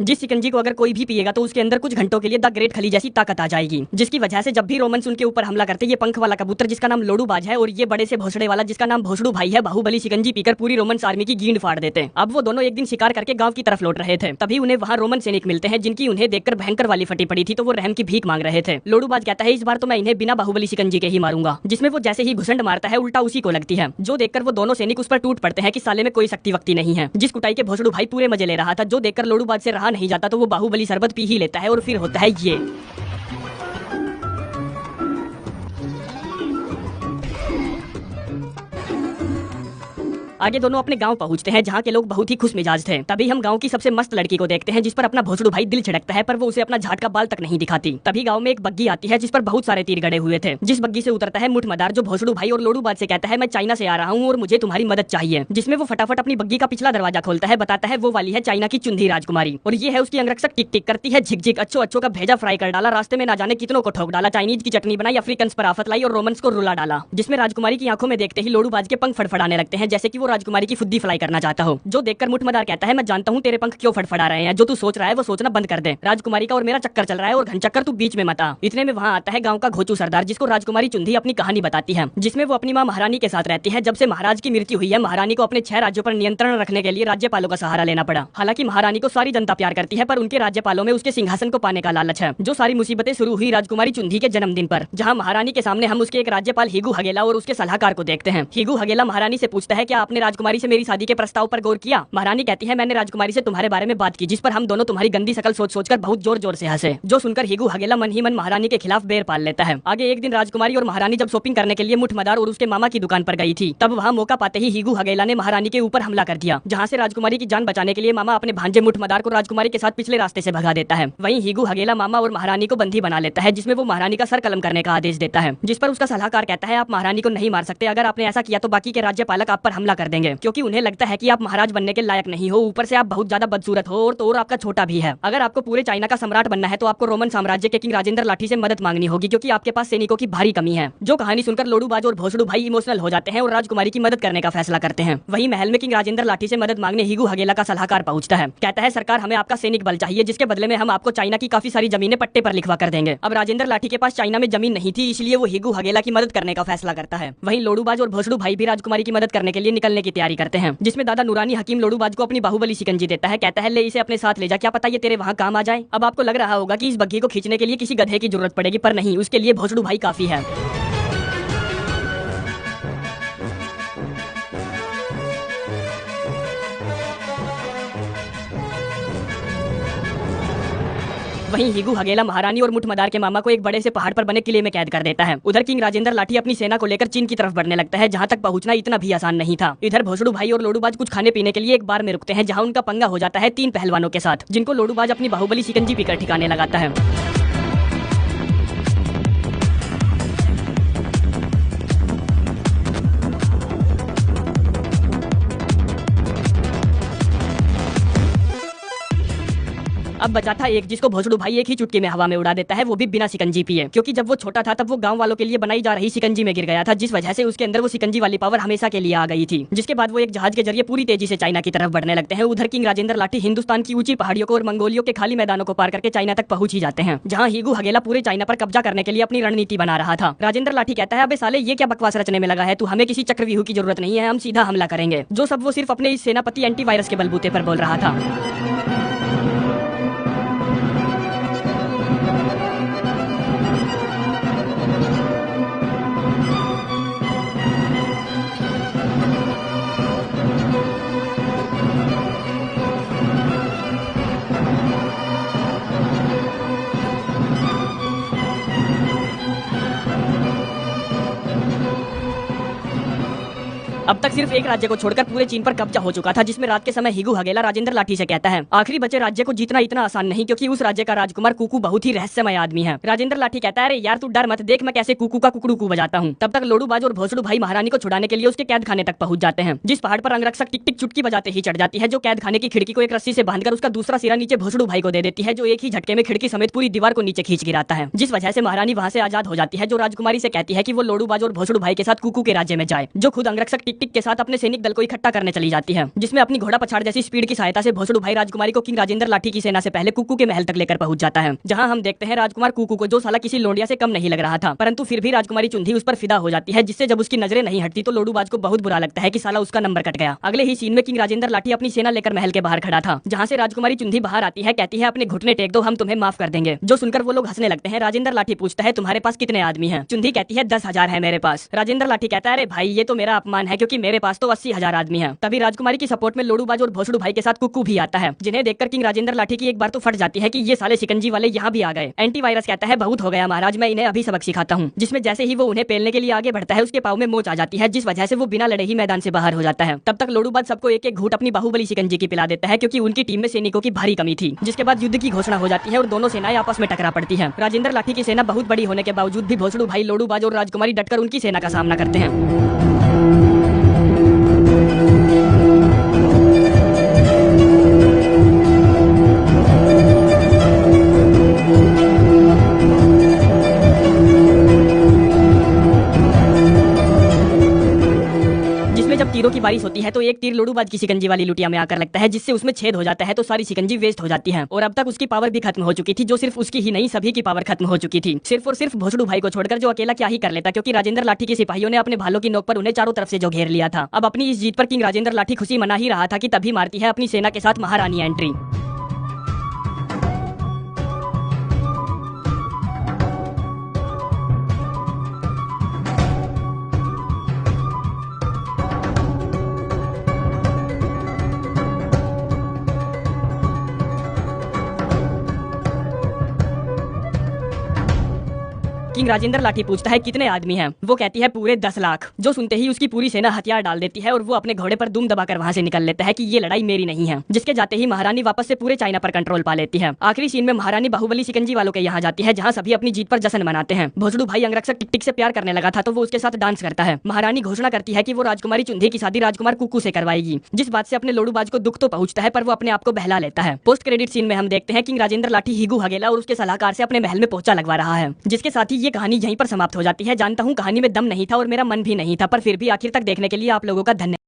जिस शिकंजी को अगर कोई भी पिएगा तो उसके अंदर कुछ घंटों के लिए द ग्रेट खली जैसी ताकत आ जाएगी, जिसकी वजह से जब भी रोमन्स उनके ऊपर हमला करते ये पंख वाला कबूतर जिसका नाम लोडूबाज है और ये बड़े से भोसड़े वाला जिसका नाम भोसड़ू भाई है बाहुबली शिकंजी पीकर पूरी रोमन्स आर्मी की गींद फाड़ देते। अब वो दोनों एक दिन शिकार करके गांव की तरफ लौट रहे थे, तभी उन्हें वहाँ रोमन सैनिक मिलते हैं जिनकी उन्हें देखकर भयंकर वाली फटी पड़ी थी, तो वो रहम की भीख मांग रहे थे। लोडूबाज कहता है इस बार तो मैं इन्हें बिना बाहुबली शिकंजी के ही मारूंगा, जिसमें वो जैसे ही घुसंड मारता है उल्टा उसी को लगती है, जो देखकर वो दोनों सैनिक उस पर टूट पड़ते हैं कि साले में कोई शक्ति वक्ति नहीं है। जिस कुटाई के भोसड़ू भाई पूरे मजे ले रहा था, जो देखकर लोडूबाज से रहा नहीं जाता, तो वो बाहुबली शरबत पी ही लेता है और फिर होता है ये। आगे दोनों अपने गांव पहुंचते हैं जहां के लोग बहुत ही खुश मिजाज थे। तभी हम गांव की सबसे मस्त लड़की को देखते हैं जिस पर अपना भोसड़ू भाई दिल छिड़कता है, पर वो उसे अपना झाट का बाल तक नहीं दिखाती। तभी गांव में एक बग्गी आती है जिस पर बहुत सारे तीर गड़े हुए थे। जिस बग्गी से उतरता है मुठमदार, जो भोसड़ू भाई और लोडूबाज से कहता है मैं चाइना से आ रहा हूँ और मुझे तुम्हारी मदद चाहिए। जिसमें वो फटाफट अपनी बग्गी का पिछला दरवाजा खोलता है, बताता है वो वाली है चाइना की चुंधी राजकुमारी और ये है उसकी अंगरक्षक। टिक टिक करती है झिक झिक, अच्छो का भेजा फ्राई कर डाला, रास्ते में ना जाने कितनों को ठोक डाला, चाइनीज की चटनी बनाई, अफ्रीकन पर आफत लाई और रोमन्स को रुला डाला। जिसमें राजकुमारी की आंखों में देखते ही लोडूबाज के पंख फड़फड़ाने लगते हैं जैसे कि वो राजकुमारी की फुद्दी करना चाहता हो, जो देखकर मुठमदार कहता है मैं जानता हूँ तेरे पंख क्यों फड़फड़ा रहे हैं, जो तू सोच रहा है वो सोचना बंद कर दे। राजकुमारी का और मेरा चक्कर चल रहा है और घन चक्कर तू बीच में मत आ। इतने में वहाँ आता है गांव का घोचू सरदार जिसको राजकुमारी चुंधी अपनी कहानी बताती है, जिसमें वो अपनी माँ महारानी के साथ रहती है। जब से महाराज की मृत्यु हुई है, महारानी को अपने 6 राज्यों पर नियंत्रण रखने के लिए राज्यपालों का सहारा लेना पड़ा। हालांकि महारानी को सारी जनता प्यार करती है, पर उनके राज्यपालों में उसके सिंहासन को पाने का लालच है। जो सारी मुसीबतें शुरू हुई राजकुमारी चुंधी के जन्मदिन पर, जहाँ महारानी के सामने हम उसके एक राज्यपाल हिगू हगेला और उसके सलाहकार को देखते हैं। हिगू हगेला महारानी से पूछता है क्या आपने राजकुमारी से मेरी शादी के प्रस्ताव पर गौर किया। महारानी कहती है मैंने राजकुमारी से तुम्हारे बारे में बात की, जिस पर हम दोनों तुम्हारी गंदी शकल सोच सोचकर बहुत जोर जोर से हंसे। जो सुनकर हिगू हगेला मन ही मन महारानी के खिलाफ बेर पाल लेता है। आगे एक दिन राजकुमारी और महारानी जब शॉपिंग करने के लिए मुठमदार और उसके मामा की दुकान पर गई थी, तब वहाँ मौका पाते ही हिगू हगेला ने महारानी के ऊपर हमला कर दिया, जहाँ से राजकुमारी की जान बचाने के लिए मामा अपने भांजे मुठमदार को राजकुमारी के साथ पिछले रास्ते से भगा देता है। वहीं हिगू हगेला मामा और महारानी को बंदी बना लेता है, जिसमें वो महारानी का सर कलम करने का आदेश देता है। जिस पर उसका सलाहकार कहता है आप महारानी को नहीं मार सकते, अगर आपने ऐसा किया तो बाकी के राज्यपालक आप पर हमला कर देंगे, क्योंकि उन्हें लगता है कि आप महाराज बनने के लायक नहीं हो, ऊपर से आप बहुत ज्यादा बदसूरत हो और तो और आपका छोटा भी है। अगर आपको पूरे चाइना का सम्राट बनना है तो आपको रोमन साम्राज्य के किंग राजेंद्र लाठी से मदद मांगनी होगी, क्योंकि आपके पास सैनिकों की भारी कमी है। जो कहानी सुनकर लोडूबाज और भोसड़ू भाई इमोशनल हो जाते हैं और राजकुमारी की मदद करने का फैसला करते हैं। वहीं महल में किंग राजेंद्र लाठी से मदद मांगने हिगू हगेला का सलाहकार पहुंचता है। कहता है सरकार हमें आपका सैनिक बल चाहिए, जिसके बदले में हम आपको चाइना की काफी सारी जमीनें पट्टे पर लिखवा कर देंगे। अब राजेंद्र लाठी के पास चाइना में जमीन नहीं थी, इसलिए वो हिगू हगेला की मदद करने का फैसला करता है। वहीं लोडूबाज और भोसड़ू भाई भी राजकुमारी की मदद करने के लिए निकलने की तैयारी करते हैं, जिसमें दादा नूरानी हकीम लोडूबाज को अपनी बाहुबली शिकंजी देता है। कहता है ले इसे अपने साथ ले जा, क्या पता ये तेरे वहाँ काम आ जाए। अब आपको लग रहा होगा कि इस बग्घी को खींचने के लिए किसी गधे की जरूरत पड़ेगी, पर नहीं, उसके लिए भोसड़ू भाई काफी है। वहीं हिगू हगेला महारानी और मुठमदार के मामा को एक बड़े से पहाड़ पर बने किले में कैद कर देता है। उधर किंग राजेंद्र लाठी अपनी सेना को लेकर चीन की तरफ बढ़ने लगता है, जहां तक पहुंचना इतना भी आसान नहीं था। इधर भोसड़ू भाई और लोडूबाज कुछ खाने पीने के लिए एक बार में रुकते हैं, जहां उनका पंगा हो जाता है 3 पहलवानों के साथ, जिनको लोडूबाज अपनी बाहुबली शिकंजी पीकर ठिकाने लगाता है। अब बचा था एक, जिसको भोसड़ू भाई एक ही चुटकी में हवा में उड़ा देता है, वो भी बिना शिकंजी पिए, क्योंकि जब वो छोटा था तब वो गांव वालों के लिए बनाई जा रही शिकंजी में गिर गया था, जिस वजह से उसके अंदर वो शिकंजी वाली पावर हमेशा के लिए आ गई थी। जिसके बाद वो एक जहाज के जरिए पूरी तेजी से चाइना की तरफ बढ़ने लगते हैं। उधर किंग राजेंद्र लाठी हिंदुस्तान की ऊंची पहाड़ियों को और मंगोलियों के खाली मैदानों को पार करके चाइना तक पहुंच ही जाते हैं, जहाँ हिगू हगेला पूरे चाइना पर कब्जा करने के लिए अपनी रणनीति बना रहा था। राजेंद्र लाठी कहता है अबे साले ये क्या बकवास रचने में लगा है तू, हमें किसी चक्रव्यूह की जरूरत नहीं है, हम सीधा हमला करेंगे। जो सब वो सिर्फ अपने इस सेनापति एंटीवायरस के बलबूते पर बोल रहा था। अब तक सिर्फ एक राज्य को छोड़कर पूरे चीन पर कब्जा हो चुका था, जिसमें रात के समय हिगू हगेला राजेंद्र लाठी से कहता है आखिरी बचे राज्य को जीतना इतना आसान नहीं, क्योंकि उस राज्य का राजकुमार कुकू बहुत ही रहस्यमय आदमी है। राजेंद्र लाठी कहता है अरे यार तू डर मत, देख मैं कैसे कुकू का कुकड़ू बजाता हूँ। तब तक लोडूबाज और भोसड़ू भाई महारानी को छुड़ाने के लिए उसके कैद खाने तक पहुंच जाते हैं, जिस पहाड़ पर अंगरक्षक टिक टिक चुटकी बजाते ही चढ़ जाती है, जो कैद खाने की खिड़की को एक रस्सी से बांधकर उसका दूसरा सिरा नीचे भोसड़ू भाई को दे देती है, जो एक ही झटके में खिड़की समेत पूरी दीवार को नीचे खींच गिराता है। जिस वजह से महारानी वहाँ से आजाद हो जाती है, जो राजकुमारी से कहती है कि वो लोडूबाज और भोसड़ू भाई के साथ कुकू के राज्य में जाए, जो खुद अंगरक्षक टिक टिक के साथ अपने सैनिक दल को इकट्ठा करने चली जाती है, जिसमें अपनी घोड़ा पछाड़ जैसी स्पीड की सहायता से भोसड़ू भाई राजकुमारी को किंग राजेंद्र लाठी की सेना से पहले कुक्कू के महल तक लेकर पहुंच जाता है, जहां हम देखते हैं राजकुमार कुक्कू को, जो साला किसी लोंडिया से कम नहीं लग रहा था, परंतु फिर भी राजकुमारी चुंधी उस पर फिदा हो जाती है, जिससे जब उसकी नजरें नहीं हटती तो लोडूबाज को बहुत बुरा लगता है कि साला उसका नंबर कट गया। अगले ही सीन में किंग राजेंद्र लाठी अपनी सेना लेकर महल के बाहर खड़ा था, जहां से राजकुमारी चुंधी बाहर आती है, कहती है अपने घुटने टेक दो, हम तुम्हें माफ कर देंगे। जो सुनकर वो लोग हंसने लगते हैं। राजेंद्र लाठी पूछता है तुम्हारे पास कितने आदमी हैं? चुंधी कहती है 10,000 है मेरे पास। राजेंद्र लाठी कहता है अरे भाई ये तो मेरा अपमान है, क्योंकि मेरे पास तो 80,000 आदमी हैं। तभी राजकुमारी की सपोर्ट में लोडूबाज और भोसड़ू भाई के साथ कुक्कू भी आता है, जिन्हें देखकर किंग राजेंद्र लाठी की एक बार तो फट जाती है कि ये साले शिकंजी वाले यहाँ भी आ गए। एंटीवायरस कहता है बहुत हो गया महाराज, मैं इन्हें अभी सबक सिखाता हूँ। जिसमें जैसे ही वो उन्हें पेलने के लिए आगे बढ़ता है, उसके पाँव में मोच आ जाती है, जिस वजह से वो बिना लड़े ही मैदान से बाहर हो जाता है। तब तक लोडूबाज सबको एक एक घूंट अपनी बाहुबली शिकंजी की पिला देता है, क्योंकि उनकी टीम में सैनिकों की भारी कमी थी। जिसके बाद युद्ध की घोषणा हो जाती है और दोनों सेनाएं आपस में टकरा पड़ती है। राजेंद्र लाठी की सेना बहुत बड़ी होने के बावजूद भी भोसड़ू भाई, लोडूबाज और राजकुमारी डटकर उनकी सेना का सामना करते हैं। जब तीरों की बारिश होती है तो एक तीर लोडूबाज की शिकंजी वाली लुटिया में आकर लगता है, जिससे उसमें छेद हो जाता है, तो सारी शिकंजी वेस्ट हो जाती है। और अब तक उसकी पावर भी खत्म हो चुकी थी, जो सिर्फ उसकी ही नहीं सभी की पावर खत्म हो चुकी थी, सिर्फ और सिर्फ भोसड़ू भाई को छोड़कर, जो अकेला क्या ही कर लेता, क्योंकि राजेंद्र लाठी के सिपाहियों ने अपने भालों की नोक पर उन्हें चारों तरफ से जो घेर लिया था। अब अपनी इस जीत पर किंग राजेंद्र लाठी खुशी मना ही रहा था कि तभी मारती है अपनी सेना के साथ महारानी एंट्री। किंग राजेंद्र लाठी पूछता है कितने आदमी हैं? वो कहती है पूरे 10 लाख। जो सुनते ही उसकी पूरी सेना हथियार डाल देती है और वो अपने घोड़े पर दुम दबाकर वहां से निकल लेता है कि ये लड़ाई मेरी नहीं है। जिसके जाते ही महारानी वापस से पूरे चाइना पर कंट्रोल पा लेती है। आखिरी सीन में महारानी बाहुबली शिकंजी वालों के यहाँ जाती है, जहाँ सभी अपनी जीत पर जश्न मनाते हैं। भोसड़ू भाई अंगरक्षक टिक-टिक से प्यार करने लगा था, तो वो उसके साथ डांस करता है। महारानी घोषणा करती है कि वो राजकुमारी चुंधी की शादी राजकुमार कुक्कू से करवाएगी, जिस बात से अपने लोडूबाज को दुख तो पहुंचता है, पर वो अपने आप को बहला लेता है। पोस्ट क्रेडिट सीन में हम देखते हैं किंग राजेंद्र लाठी हिगू हगेला और उसके सलाहकार से अपने महल में पोछा लगवा रहा है, जिसके साथ ही ये कहानी यहीं पर समाप्त हो जाती है। जानता हूँ कहानी में दम नहीं था और मेरा मन भी नहीं था, पर फिर भी आखिर तक देखने के लिए आप लोगों का धन्यवाद।